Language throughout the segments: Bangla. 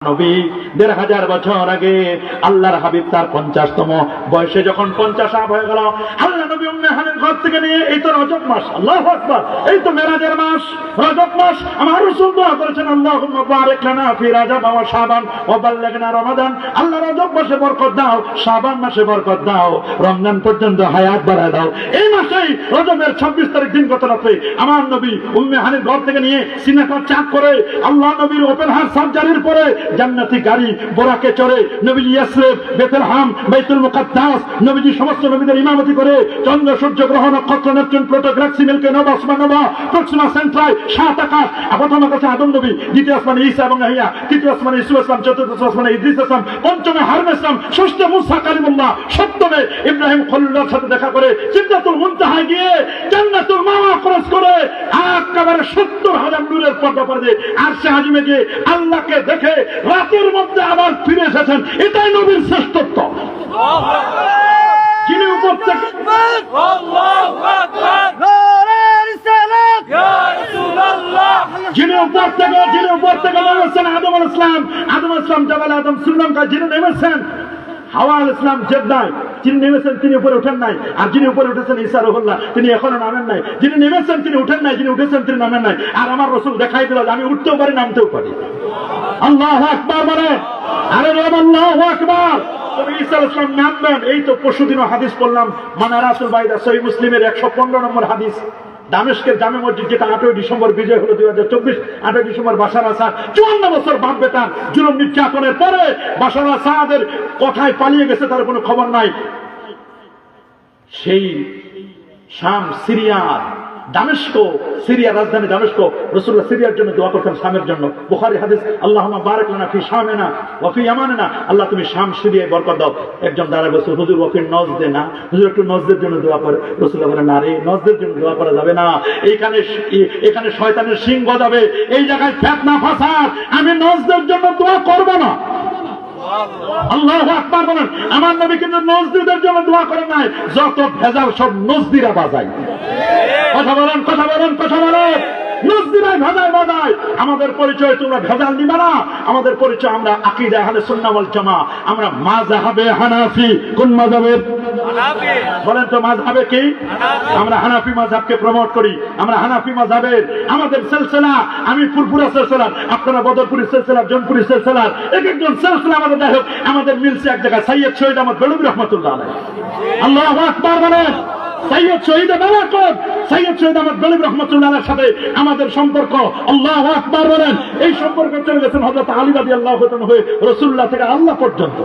নবী ১৫০০ বছর আগে আল্লাহর হাবিব তার ৫০তম বয়সে যখন ৫০ আপ হয়ে গেল, আল্লাহ নবী উম্মে হানির ঘর থেকে নিয়ে এই তো রজব মাস, আল্লাহু আকবার, এই তো মেরাজের মাস রজব মাস, আমার রাসূল দোয়া করেছেন আল্লাহুম্মা বারিক লানা ফি রাজাব ওয়া শাবান ওয়া বাল্লিগনা রমাদান। আল্লাহ রজব মাসে বরকত দাও, শাবান মাসে বরকত দাও, রমজান পর্যন্ত হায়াত বাড়ায় দাও। এই মাসেই রজবের ২৬ তারিখ দিন গত রাতে আমার নবী উম্মে হানির ঘর থেকে নিয়ে সিনাটা চাক করে আল্লাহ নবীর ওপেন হার্ট সার্জারির পরে জান্নাতি গাড়ি বোরাকে চড়ে নবীজি ইয়াসরিব, বেথলেহেম, বাইতুল মুকাদ্দাস নবীজি সমস্ত নবীদের ইমামতি করে চন্দ্র সূর্য গ্রহ নক্ষত্র নেপচুন প্লুটো গ্যালাক্সি মিল্কি নভা সুপারনোভা প্রক্সিমা সেন্ট্রাই সাত আকাশ, প্রথম আকাশে আদম নবী, দ্বিতীয় আসমানে ঈসা এবং ইয়াহইয়া, তৃতীয় আসমানে ইসু ইসলাম, চতুর্থ আসমানে ইদ্রিস ইসলাম, পঞ্চমে হারুন ইসলাম, ষষ্ঠে মুসা কালিমুল্লাহ, সপ্তমে ইব্রাহিম খলিলুল্লাহর সাথে দেখা করে সিদরাতুল মুনতাহায় গিয়ে জান্নাতুল মাওয়া ক্রস করে একেবারে ৭০,০০০ নূরের পর্দা পরে দিয়ে আরশে আজিমে গিয়ে আল্লাহকে দেখে রাতের মধ্যে আবার ফিরে এসেছেন। এটাই নবীর শ্রেষ্ঠত্ব। যিনি উপর থেকে নেমেছেন আদম আলাইহিস সালাম, আদম আলাইহিস সালাম জাবাল আদম শ্রীলঙ্কা যিনি নেমেছেন, হাওয়া আলাইহিস সালাম জেদ্দায় যিনি নেমেছেন তিনি উপরে ওঠেন নাই, আর যিনি উপরে উঠেছেন ঈসা রুহুল্লাহ তিনি এখনো নামেন নাই। যিনি নেমেছেন তিনি উঠেন নাই, যিনি উঠেছেন তিনি নামেন নাই। আর আমার রাসূল দেখাই দিল আমি উঠতেও পারি নামতেও পারি। আল্লাহু আকবার বলে, আরে আল্লাহু আকবার। তবে ঈসা আলাইহিস সালাম নামবেন, এই তো পরশুদিনও হাদিস পড়লাম মানারাতুল বাইদা সহিহ মুসলিমের ১১৫ নম্বর হাদিস। দামেস্কের জামে মসজিদ যেটা ৮ই ডিসেম্বর বিজয় হলো ২০২৪, ৮ই ডিসেম্বর বাশার আসাদ ৫৪ বছর বাপ বেটান জুলুম নির্যাতনের পরে বাশার আসাদের কোথায় পালিয়ে গেছে তার কোনো খবর নাই। সেই শাম সিরিয়ার দামেস্ক, সিরিয়ার রাজধানী দামেস্ক, রাসূলুল্লাহ সিরিয়ার জন্য দোয়া করতেন, শামের জন্য। বুখারী হাদিস, আল্লাহুম্মা বারিক লানা ফি শামিনা ওয়া ফি ইয়ামানিনা, আল্লাহ তুমি শাম সিরিয়ায় বরকত দাও। একজন দাঁড়ায় বলছে হুজুর ওয়া ফি নজদে না, হুজুর একটু নজদের জন্য দোয়া করে। রাসূলুল্লাহ বলেন না রে, নজদের জন্য দোয়া করা যাবে না, এখানে শয়তানের সিং গজাবে, এই জায়গায় ফিতনা ফাসাদ, আমি নজদের জন্য দোয়া করব না। আল্লাহু আকবার বলেন। আমার নবী কিন্তু নজদিদের জন্য দোয়া করেন নাই, যত ভেজাল সব নজদিরা বাজায়। কথা বলেন, কথা বলেন, কথা বলেন। নজদিরাই ভেজাল বাজায়। আমাদের পরিচয় তোমরা ভেজাল নিবা না। আমাদের পরিচয় আমরা আকীদা আহলে সুন্নাহ ওয়াল জামাআহ, আমরা মাযহাবে হানাফি। কোন মাযহাবে? হানাফি। বলেন তো মাযহাবে কি? হানাফি। আমরা হানাফি মাযহাবকে প্রমোট করি। আমরা হানাফি মাযহাবের আমাদের সিলসিলা, আমি ফুরফুরা সিলসিলার, আপনারা বদরপুরি সিলসিলার, জনপুরি সিলসিলার, এক একজন সিলসিলা আমাদের যাই হোক, আমাদের মিলছে এক জায়গায় সৈয়দ শহীদ আহমদ বেলবি রহমাতুল্লাহ আলাইহি। আল্লাহু আকবার বলেন। সৈয়দ শহীদ বারাকত, সৈয়দ শহীদ আহমদ বেলবি রহমাতুল্লাহর সাথে আমাদের সম্পর্ক। আল্লাহু আকবার বলেন। এই সম্পর্ক চলে গেছেন হযরত আলী রাদিয়াল্লাহু তাআলা হয়ে রাসূলুল্লাহ থেকে আল্লাহ পর্যন্ত।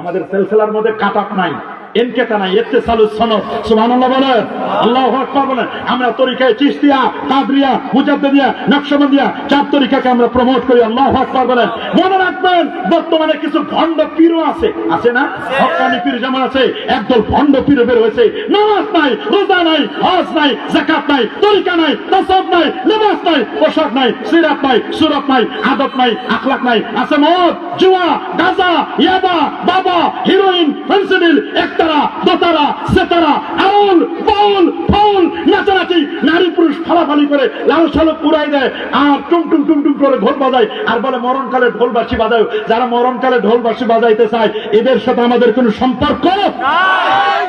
আমাদের সিলসিলার মধ্যে কাটাপ নাই, এনকেতা নাই, ইত্তিসালুস সনদ। সুবহানাল্লাহ বলেন, আল্লাহু আকবার বলেন। আমরা তরিকায়ে চিশতিয়া, কাদরিয়া, মুজাদ্দিদিয়া, নকশবন্দিয়া চার তরিকাকে আমরা প্রমোট করি। আল্লাহু আকবার বলেন। মনে রাখবেন বর্তমানে কিছু ভণ্ড পীরও আছে, আছে না? হক্কানি পীর যেমন আছে, একদল ভণ্ড পীর বের হয়েছে। নামাজ নাই, রোজা নাই, হজ নাই, যাকাত নাই, তরিকা নাই, তাসাউফ নাই, লিবাস নাই, পোশাক নাই, সিরাত নাই, সুরত নাই, আদব নাই, আখলাক নাই, আছে মদ, জুয়া, গাঁজা, ইয়াবা, বাবা, হিরোইন, ফেন্সিডিল, একতারা, দোতারা, সেতারা, আউল, বাউল, ফাউল, নাচানাচি, নারী পুরুষ ফালাফালি করে লাল সালক উড়াই দেয়, আর টুমটুম টুমটুম করে ঢোল বাজায়, আর বলে মরণকালে ঢোলবাসী বাজায়। যারা মরণকালে ঢোলবাসী বাজাইতে চায় এদের সাথে আমাদের কোনো সম্পর্ক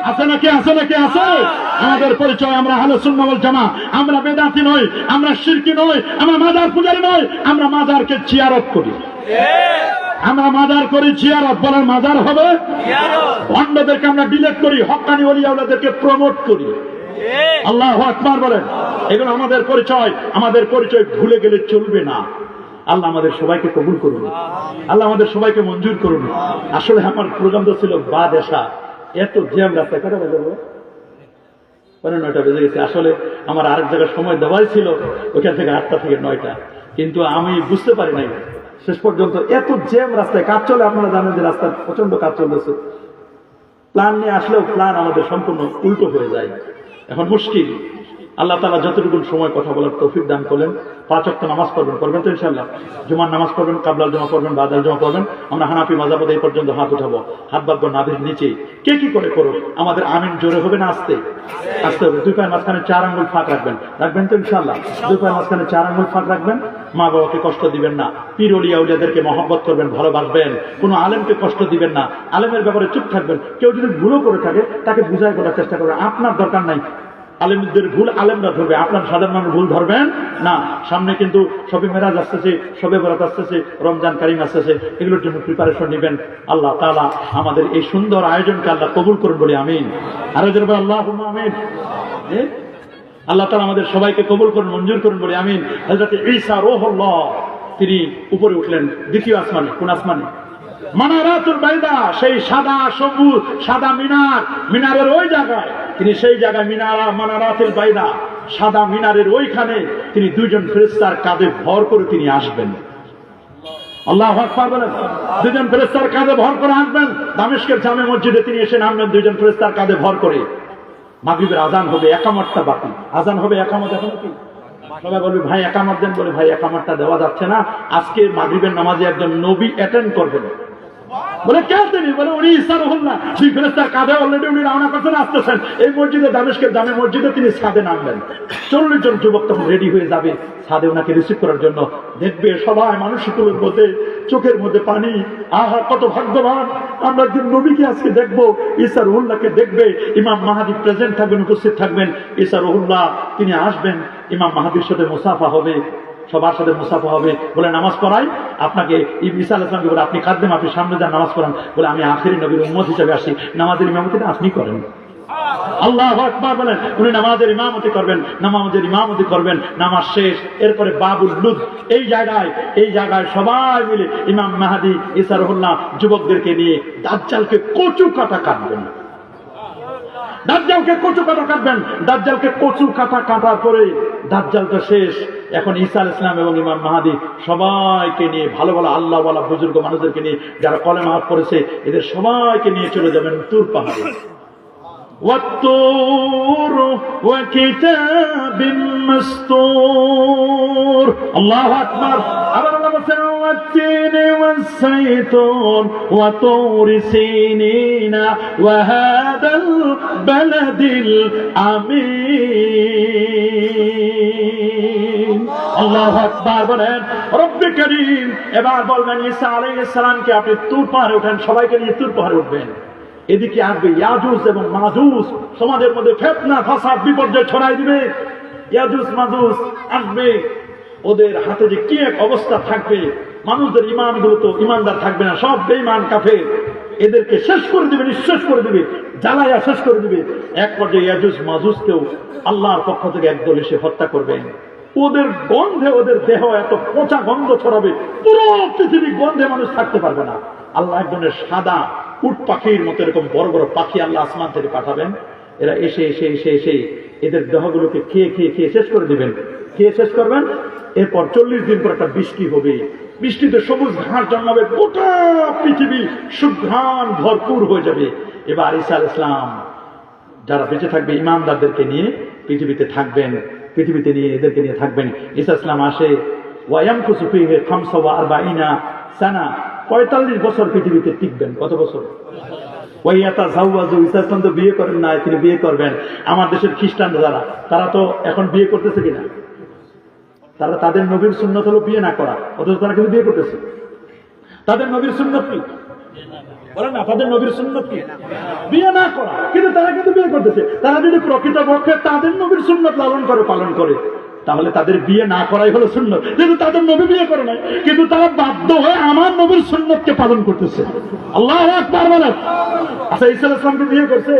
আছে নাকি? আছে নাকি? আছে। আমাদের পরিচয় আমরা আহলে সুন্নাহ ওয়াল জামাআহ। আমরা বেদাতি নই, আমরা শিরকি নই, আমরা মাজার পূজারী নই, আমরা মাজারকে জিয়ারত করি। আমরা মাজার করি জিয়ারত। বলেন মাজার হবে ভণ্ডদেরকে আমরা ডিলেট করি, হক্কানি ওলিয়াউলাদেরকে প্রমোট করি। আল্লাহু আকবার বলেন। এগুলো আমাদের পরিচয়। আমাদের পরিচয় ভুলে গেলে চলবে না। আল্লাহ আমাদের সবাইকে কবুল করুন, আল্লাহ আমাদের সবাইকে মঞ্জুর করুন। আসলে আমার প্রোগ্রাম তো ছিল বাদেশা, এত জ্যাম রাস্তায়। কটা বাজে? 9টা বেজে গেছে। আসলে আমার আরেক জায়গায় সময় দেওয়াই ছিল, ওইখান থেকে 8টা থেকে 9টা, কিন্তু আমি বুঝতে পারি নাই শেষ পর্যন্ত। এত জ্যাম রাস্তায়, কাজ চলে, আপনারা জানেন যে রাস্তায় প্রচন্ড কাজ চলতেছে। প্ল্যান নিয়ে আসলেও প্ল্যান আমাদের সম্পূর্ণ উল্টো হয়ে যায়। এখন মুশকিল। আল্লাহ তাআলা যতটুকু সময় কথা বলার তৌফিক দান করলেন। 5 ওয়াক্ত নামাজ পড়বেন তো ইনশাআল্লাহ। জুমার নামাজ পড়বেন, কাবলাল জমা পড়বেন, বাদাল জমা পড়বেন। আমরা হানাফি মাযহাবে এই পর্যন্ত হাত উঠাবো, হাত বাঁধবো নাভির নিচে। কে কি করে করো, আমাদের আমিন জোরে হবে না আস্তে? আস্তে হবে। 2 পায়ের মাঝখানে 4 আঙ্গুল ফাঁক রাখবেন, রাখবেন তো ইনশাআল্লাহ? 2 পায়ের মাঝখানে 4 আঙ্গুল ফাঁক রাখবেন, মা বাবাকে কষ্ট দিবেন না, পীর ওলিয়া উলিয়াদেরকে মহব্বত করবেন, ভালোবাসবেন, কোনো আলেমকে কষ্ট দিবেন না, আলেমের ব্যাপারে চুপ থাকবেন। কেউ যদি ভুলও করে থাকে তাকে বুঝাই করার চেষ্টা করবেন, আপনার দরকার নাই। আলেমদের ভুল আলেমরা ধরবে, আপনার সাধারণ মানুষ ভুল ধরবেন না। সামনে কিন্তু শবে মেরাজ আসতেছে, শবে বরাত আসতেছে, রমজান কারিম আসতেছে, এগুলোর জন্য প্রিপারেশন নেবেন। আল্লাহ তাআলা আমাদের এই সুন্দর আয়োজনকে আল্লাহ কবুল করুন বলি আমিন। আরো জোরে বলি আল্লাহুম্মা আমিন। আল্লাহ তাআলা আমাদের সবাইকে কবুল করুন, মঞ্জুর করুন বলি আমিন। হযরত ঈসা রূহুল্লাহ তিনি উপরে উঠলেন দ্বিতীয় আসমানে। কোন আসমানে? মানারাতুল বাইদা, সেই সাদা সবুজ সাদা মিনার, মিনারের ওই জায়গায় তিনি, সেই জায়গায় মিনারা মানারাতুল বাইদা সাদা মিনারের ওইখানে তিনি দুইজন ফেরেশতার কাঁধে ভর করে তিনি আসবেন। আল্লাহু আকবার বলেন। দুইজন ফেরেশতার কাঁধে ভর করে আসবেন। দামেস্কের জামে মসজিদে তিনি এসে নামবেন দুইজন ফেরেশতার কাঁধে ভর করে। মাগরিবের আজান হবে, একামতটা বাকি। আজান হবে, একামত এখন কি? সবাই বলবে ভাই একামত দেন, বলে ভাই একামতটা দেওয়া যাচ্ছে না, আজকে মাগরিবের নামাজে একজন নবী অ্যাটেন্ড করবেন। বলে কে তিনি? বলে উনি ঈসা রূহুল্লাহ। দুই ফেরেশতার কাঁধে অলরেডি উনি রওনা করছেন, আসতেছেন। এই মসজিদে, দামেস্কের জামে মসজিদে তিনি ছাদে নামবেন। 40 জন যুবক তখন রেডি হয়ে যাবে ছাদে ওনাকে রিসিভ করার জন্য। দেখবে সবাই মানুষগুলোর মধ্যে চোখের মধ্যে পানি। আহা কত ভাগ্যবান আমরা, একদিন নবীকে আজকে দেখবো, ঈসা রূহুল্লাহকে দেখবে। ইমাম মাহদী প্রেজেন্ট থাকবেন, উপস্থিত থাকবেন। ঈসা রূহুল্লাহ তিনি আসবেন, ইমাম মাহদীর সাথে মুসাফা হবে, সবার সাথে মুসাফা হবে। বলে নামাজ পড়াই আপনাকে। ঈসা আলাইহিস সালামকে বলে আপনি কাঁদবেন, আপনি সামনে যান, নামাজ পড়ান। বলে আমি আখেরি নবীর উম্মত হিসেবে আসি, নামাজের ইমামতিটা আপনি করেন। আল্লাহু আকবার বলেন। উনি নামাজের ইমামতি করবেন, নামাজ শেষ। এরপরে বাবুল লুদ, এই জায়গায় সবাই মিলে ইমাম মাহদী ঈসা রূহুল্লাহ যুবকদেরকে নিয়ে দাজ্জালকে কচু কাটা কাটবেন। দাজ্জালকে কচু কাটা কাটার পরে দাজ্জাল তো শেষ। এখন ঈসা আলাইহিস সালাম এবং ইমাম মাহদী সবাইকে নিয়ে, ভালো ভালো আল্লাহওয়ালা বুজুর্গ মানুষদেরকে নিয়ে, যারা কলেমা পড়েছে, এদের সবাইকে নিয়ে চলে যাবেন তুর পাহাড়ে। والطور وكتاب مسطور الله أكبر والتين والزيتون وطور سينين وهذا البلد الأمين الله أكبر বলেন রব্বে করিম। এবার বলবেন ঈসা আলাইহিস সালামকে আপনি তুর পাহাড়ে ওঠেন, সবাইকে নিয়ে তুর পাহাড়ে উঠবেন। এদিকে আসবে ইয়াজুজ এবং মাজুজ, সমাজের মধ্যে ফিতনা ফাসাদ বিপর্যয় ছড়াই দিবে। ইয়াজুজ মাজুজ আসবে, ওদের হাতে যে কি এক অবস্থা থাকবে, মানুষদের ইমানগুলো তো ইমানদার থাকবে না, সব বেঈমান কাফের। এদেরকে শেষ করে দিবে, নিঃশেষ করে দিবে, জ্বালায়া শেষ করে দিবে। এক পর্যায়ে ইয়াজুজ মাজুজকেও আল্লাহর পক্ষ থেকে একদল এসে হত্যা করবেন। ওদের গন্ধে ওদের দেহ এত পচা গন্ধ ছড়াবে, পুরো পৃথিবী গন্ধে মানুষ থাকতে পারবে না। আল্লাহ একজনের সাদা উট পাখির মতো এরকম বড় বড় পাখি আল্লাহ আসমান থেকে পাঠাবেন। এরা এসে এসে এসে এসে এদের দেহগুলোকে খেয়ে খেয়ে খেয়ে শেষ করে দিবেন, খেয়ে শেষ করবেন। এরপর 40 দিন পর একটা বৃষ্টি হবে, বৃষ্টিতে সবুজ ঘাস জন্মাবে, গোটা পৃথিবী সুঘ্রাণ ভরপুর হয়ে যাবে। এবার ঈসা আলাইহিস সালাম যারা বেঁচে থাকবে ইমানদারদেরকে নিয়ে পৃথিবীতে থাকবেন, পৃথিবীতে নিয়ে এদেরকে নিয়ে থাকবেন। ঈসা আলাইহিস সালাম আসে, ওয়ায়ামকুসু ফীহি 45 সানা, 45 বছর পৃথিবীতে টিকবেন। কত বছর? ঈসা আলাইহিস সালাম তো বিয়ে করেন না, তিনি বিয়ে করবেন। আমার দেশের খ্রিস্টান যারা, তারা তো এখন বিয়ে করতেছে কিনা? তারা, তাদের নবীর সুন্নত হলো বিয়ে না করা, অথচ তারা কিন্তু বিয়ে করতেছে। তাদের নবীর সুন্নত কি? বলেন না, তাদের নবীর সুন্নত কি? বিয়ে না করা, কিন্তু তারা কিন্তু বিয়ে করতেছে। তারা যদি প্রকৃতপক্ষে তাদের নবীর সুন্নত লালন করে, পালন করে, তাহলে তাদের বিয়ে না করাই হলো সুন্নত। কিন্তু তাদের নবী বিয়ে করে নাই, কিন্তু তারা বাধ্য হয়ে আমার নবীর সুন্নতকে পালন করতেছে। আল্লাহু আকবার বলেন। আচ্ছা, ঈসা আলাইহিস সালামকে বিয়ে করছে?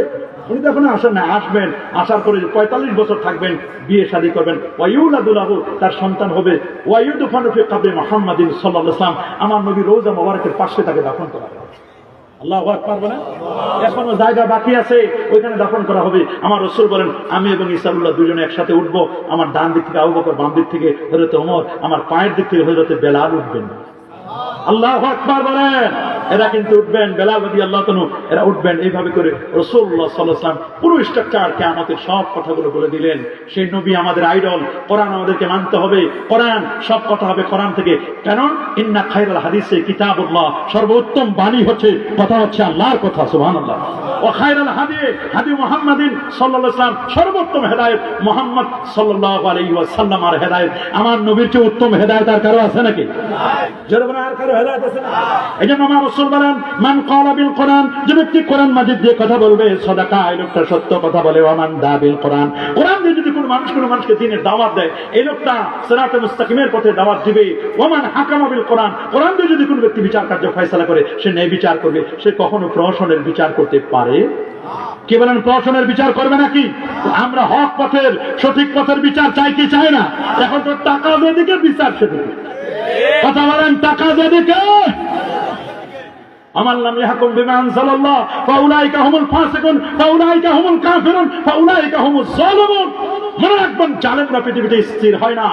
উনি তো এখনো আসেন না, আসবেন। আসার পরে 45 বছর থাকবেন, বিয়ে শাদী করবেন। ওয়াইউলাদু লাহু, তার সন্তান হবে। ওয়াইউদফানু ফি কবরি মুহাম্মাদিন সাল্লাল্লাহু আলাইহি ওয়াসাল্লাম, আমার নবী রওজা মুবারকের পাশে তাকে দাফন করা হবে। আল্লাহু আকবার বলেন। এখনো জায়গা বাকি আছে, ওইখানে দাফন করা হবে। আমার রাসূল বলেন, আমি এবং ঈসাউল্লাহ দুজনে একসাথে উঠবো। আমার ডান দিক থেকে আবু বকর, বাম দিক থেকে হযরত ওমর, আমার পায়ের দিক থেকে হযরত বেলাল উঠবেন। আল্লাহু আকবার বলেন। এরা কিন্তু উঠবেন, বেলাল রাদিয়াল্লাহু তাআলা এরা উঠবেন। এইভাবে করে রাসূলুল্লাহ সাল্লাল্লাহু আলাইহি ওয়াসাল্লাম পুরো স্ট্রাকচার কিয়ামতের সব কথাগুলো বলে দিলেন। সেই নবী আমাদের আইডল, কোরআন আমাদেরকে মানতে হবে, কোরআন সব কথা হবে কোরআন থেকে। কারণ ইন্না খায়রাল হাদিসে কিতাবুল্লাহ, সর্বোত্তম বাণী হচ্ছে কথা হচ্ছে আল্লাহর কথা, সুবহানাল্লাহ। ওয়া খায়রাল হাদি হাদি মুহাম্মাদিন সাল্লাল্লাহু আলাইহি ওয়াসাল্লাম, সর্বোত্তম হেদায়েত মুহাম্মদ সাল্লাল্লাহু আলাইহি ওয়াসাল্লাম আর হেদায়েত। আমার নবীর চেয়ে উত্তম হেদায়েত আর কারো আছে নাকি? জোরে বলেন, আর কারো হেদায়েত আছে না? এইজন্য আমার রাসূল বলেন, মান ক্বালা বিল কোরআন, যে ব্যক্তি কোরআন মাজিদ দিয়ে কথা বলবে সাদাকা, এই লোকটা সত্য কথা বলে। ওয়া মান দা বিল কোরআন, কোরআন দিয়ে যদি কোনো মানুষকে দ্বীনের দাওয়াত দেয়, এই লোকটা সিরাতে মুস্তাকিমের পথে দাওয়াত দিবে। ওয়া মান হাকামা বিল কোরআন, কোরআন দিয়ে যদি কোনো ব্যক্তি বিচার কার্য ফয়সালা করে, সে ন্যায় বিচার করবে। সে কখনো প্রহসনের বিচার করতে পারে? কি বলেন, প্রহসনের বিচার করবে নাকি? আমরা হক পথের, সঠিক পথের বিচার চাই কি চাই না? এখন তো টাকা যেদিকে বিচার সেদিকে। কথা বলেন, টাকা যেদিকে। আমার নাম ইয়াহকুম বিমা আনজালাল্লাহ ফাউলাইকা হুমুল ফাসিকুন ফাউলাইকা হুমুল কাফিরুন ফাউলাইকা হুমুজ জালিমুন। মনে রাখবেন, জালেমরা পৃথিবীতে স্থির হয় না,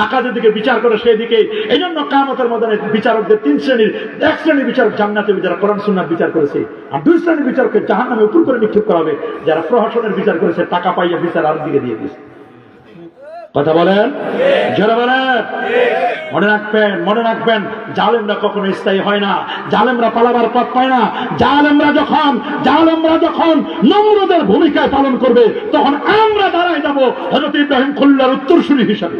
টাকা যেদিকে বিচার করে সেই দিকে। এই জন্য কিয়ামতের ময়দানে বিচারকদের তিন শ্রেণীর। এক শ্রেণীর বিচারক জান্নাতে, যারা কোরআন সুন্নাহ বিচার করেছে, আর দুই শ্রেণীর বিচারককে জাহান্নামে উপর করে নিক্ষেপ করা হবে, যারা প্রহসনের বিচার করেছে, টাকা পাইয়া বিচার আর দিকে দিয়ে দিয়েছে। কথা বলেন, জোরে বলেন। মনে রাখবেন, জালেমরা কখনো স্থায়ী হয় না, জালেমরা পালাবার পথ পায় না। জালেমরা যখন নমরুদের ভূমিকায় পালন করবে, তখন আমরা দাঁড়ায় যাব হযরত ইব্রাহিম খলিলুল্লাহর উত্তরসূরি হিসাবে।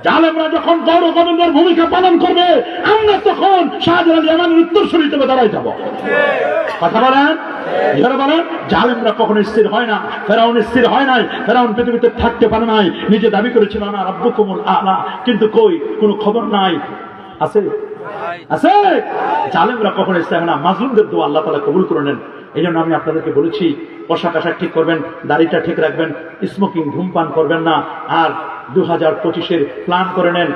জালেমরা যখন গৌর গোবিন্দের ভূমিকা পালন করবে, আমরা তখন শাহজালাল ইয়ামানের উত্তরসূরি হিসেবে দাঁড়ায় যাব। কথা বলেন, যারা বলেন, জালেমরা কখনো স্থির হয় না। ফেরাউন স্থির হয় নাই, ফেরাউন পৃথিবীতে থাকতে পারে নাই, নিজে দাবি করেছিল না রাব্বুকুমুল আ'লা, কিন্তু কই কোনো খবর নাই। আছে আছে জালেমরা কখনো স্থির হয় না। মাজলুমদের দোয়া আল্লাহ তাআলা কবুল করে নেন। এই জন্য আমি আপনাদেরকে বলেছি, পোশাক আশাক ঠিক করবেন, দাড়িটা ঠিক রাখবেন, স্মোকিং ধূমপান করবেন না। আর 2025-এর প্ল্যান করে নেন,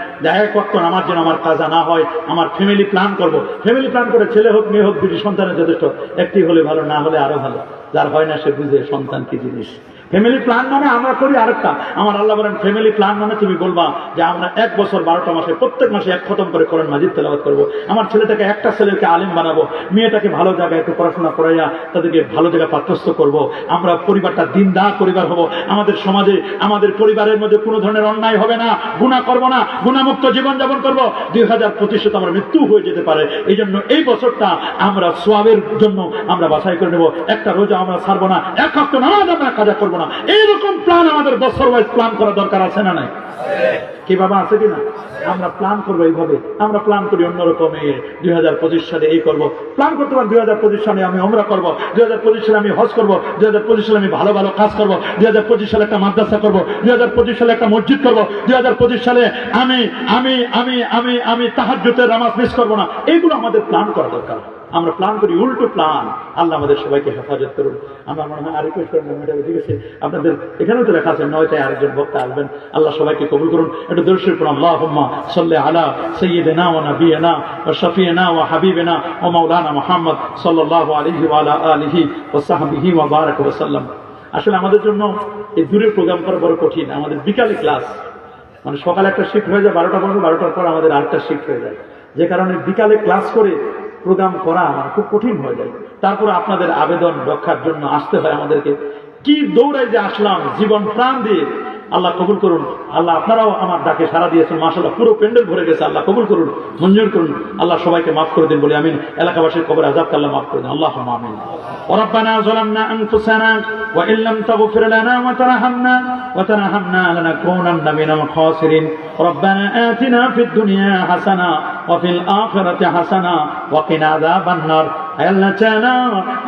এক ওয়াক্ত নামাজ যেন আমার কাজা না হয়। আমার ফ্যামিলি প্ল্যান করব, ফ্যামিলি প্ল্যান করে ছেলে হোক মেয়ে হোক, দুটি সন্তানের যথেষ্ট, একটি হলে ভালো, না হলে আরো ভালো। যার হয় না সে বুঝে সন্তান কি জিনিস। ফ্যামিলি প্ল্যান মানে আমরা করি আরেকটা। আমার আল্লাহ বলেন, ফ্যামিলি প্ল্যান মানে তুমি বলবা যে আমরা 1 বছর 12টা মাসে প্রত্যেক মাসে 1 খতম করে কোরআন মাজিদ তেলাওয়াত করব। আমার ছেলেটাকে, একটা ছেলেকে আলেম বানাবো, মেয়েটাকে ভালো জায়গায় একটু পড়াশোনা করাইয়া তাদেরকে ভালো জায়গায় পাঠ্যস্থ করব। আমরা পরিবারটা দিনদার পরিবার হব। আমাদের সমাজে, আমাদের পরিবারের মধ্যে কোনো ধরনের অন্যায় হবে না, গুনাহ করব না, গুনাহমুক্ত জীবনযাপন করব। 2025 তো আমার মৃত্যু হয়ে যেতে পারে। এই জন্য এই বছরটা আমরা সওয়াবের জন্য আমরা বাছাই করে নেব। একটা রোজা আমরা ছাড়বো না, 1 ওয়াক্ত নামাজ আমরা কাজা করবো না। এইরকম প্ল্যান আমাদের বছর ওয়াইজ প্ল্যান করা দরকার আছে না নাই? কি বাবা, আছে কিনা? আমরা প্ল্যান করবো এইভাবে। আমরা প্ল্যান করি অন্যরকম, 2025 সালে এই করবো, প্ল্যান করতে পারি 2025 সালে আমি ওমরা করবো, 2025 সালে আমি হজ করবো, 2025 সালে আমি ভালো ভালো কাজ করবো, 2025 সালে একটা মাদ্রাসা করবো, 2025 সালে একটা মসজিদ করবো, 2025 সালে আমি আমি আমি আমি আমি তাহাজ্জুদের নামাজ মিস করবো না। এইগুলো আমাদের প্ল্যান করা দরকার। আমরা প্ল্যান করি উল্টো প্ল্যান। আল্লাহ আমাদের সবাইকে হেফাজত করুন। আমার মনে হয় আর রিকোয়েস্ট করেন, ঠিক আছে? আপনাদের এখানেও তো লেখা আছে 9টায় আরেকজন বক্তা আসবেন। আল্লাহ সবাইকে কবুল করুন। একটু দরুদ শরীফ পড়ুন। আল্লাহুম্মা সাল্লি আলা সাইয়্যিদিনা ওয়া নাবিয়িনা ওয়া শাফিয়িনা ওয়া হাবিবিনা ওয়া মাওলানা মুহাম্মদ সাল্লাল্লাহু আলাইহি ওয়া আলা আলিহি ওয়া সাহবিহি ওয়া বারাকা ওয়া সাল্লাম। আসলে আমাদের জন্য এই দূরের প্রোগ্রাম করা বড় কঠিন। আমাদের বিকালে ক্লাস, মানে সকালে একটা শিফট হয়ে যায় 12টা পর্যন্ত, 12টার পর আমাদের আরেকটা শিফট হয়ে যায়, যে কারণে বিকালে ক্লাস করে প্রোগ্রাম করা আমার খুব কঠিন হয়ে যায়। তারপরে আপনাদের আবেদন রক্ষার জন্য আসতে হয় আমাদেরকে। কি দৌড়াই যে আসলাম জীবন প্রাণ দিয়ে। আল্লাহ কবুল করুন। আল্লাহ আপনারাও আমার ডাকে সাড়া দিয়েছেন, মাশাআল্লাহ পুরো প্যান্ডেল ভরে গেছে। আল্লাহ কবুল করুন, মঞ্জুর করুন। আল্লাহ সবাইকে মাফ করে দিন বলে আমিন। এলাকাবাসীর কবর আযাবকে আল্লাহ মাফ করে দিন, আল্লাহুম্মা আমিন। রব্বানা যালামনা আনফুসানা ওয়া ইল্লাম তাগফির লানা ওয়া তারহামনা লানাকুনান্না মিনাল খাসিরিন। রব্বানা আতিনা ফিদ দুনিয়া হাসানা ওয়া ফিল আখিরাতি হাসানা ওয়া কিনা আযাবান নার। আল্লাহ চানা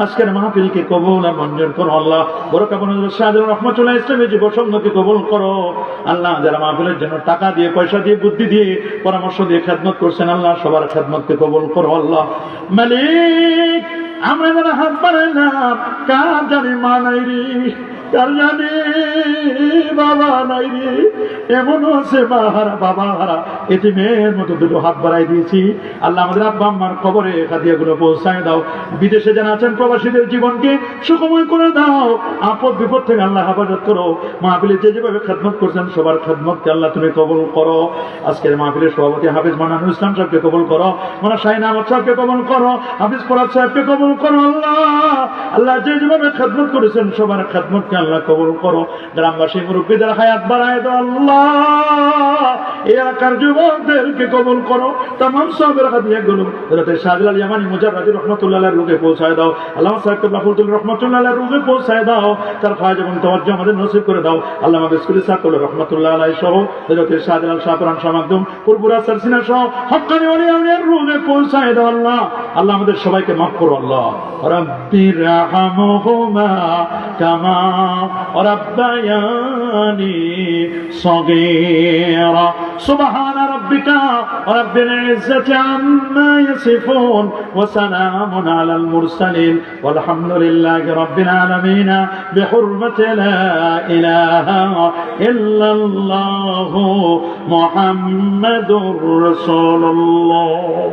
আজকের মাহফিলকে কবুল আর মঞ্জুর করো। আল্লাহ বরকত শাহজালাল রহমাতুল্লাহ ইসলামের জীবন সঙ্গকে কবুল করো। আল্লাহ যারা মাহফিলের জন্য টাকা দিয়ে, পয়সা দিয়ে, বুদ্ধি দিয়ে, পরামর্শ দিয়ে খেদমত করছেন, আল্লাহ সবার খেদমতকে কবুল করো। আল্লাহ মালিক, আমরা যারা হাত বাড়াইলাম কার জানি মা নাই রে, কার জানে বাবা নাই রে, এমনও আছে মা হারা বাবা হারা এতিমের মতো দুটো হাত বাড়াই দিয়েছি। আল্লাহ আমাদের আব্বা আম্মার কবরে হাদিয়াগুলো পৌঁছায় দাও। বিদেশে যারা আছেন প্রবাসীদের জীবনকে সুখময় করে দাও। আপদ বিপদ থেকে আল্লাহ হেফাজত করো। মাহফিলে যে যেভাবে খেদমত করছেন সবার খেদমতকে আল্লাহ তুমি কবুল করো। আজকের মাহফিলের সভাপতি হাফিজ মানানুল ইসলাম সাহেবকে কবুল করো, মানা শাহিন আহমদ সাহেবকে কবুল করো, হাফিজ ফরাদ সাহেবকে কবুল করো। আল্লাহ আল্লাহ যে যেভাবে খেদমত করেছেন সবার খেদমতকে আল্লাহ কবুল করো। গ্রামবাসী মুরব্বীদের হায়াত বাড়ায় দাও আল্লাহ। এই এলাকার যুবকদেরকে কবুল করো। তামাম সাহাবের হাদিয়াগুলো হযরত শাহজালাল ইয়ামানি মুজাররাদি রাহমাতুল্লাহ আলাইহির রূহে পৌঁছায় দাও। আল্লামা সাহেব কিবলা ফুতুল রাহমাতুল্লাহ আলাইহির রূহে পৌঁছায় দাও। তার ফায়দা এবং তাওয়াজ্জুহ আমাদের নসিব করে দাও। আল্লামা বিসকুলি সাহেব কিবলা রাহমাতুল্লাহ আলাইহি সহ হযরত শাহজালাল শাহ পুরান শাহ মাকদুম পুরপুরা সারসিনা সহ হক্কানি ওলিয়াউলিয়ার রূহে পৌঁছায় দাও আল্লাহ। আল্লাহ আমাদের সবাইকে মাফ করো আল্লাহ। রাব্বির রাহমহুমা কামা রাব্বায়ানি صغيرا سبحان ربك رب العزة عما يصفون وسلام على المرسلين والحمد لله رب العالمين بحرمة لا إله إلا الله محمد رسول الله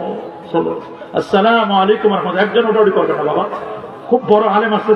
السلام عليكم ورحمة الله। একজন ওটা করবেন না বাবা, খুব বড় আলেম আছে।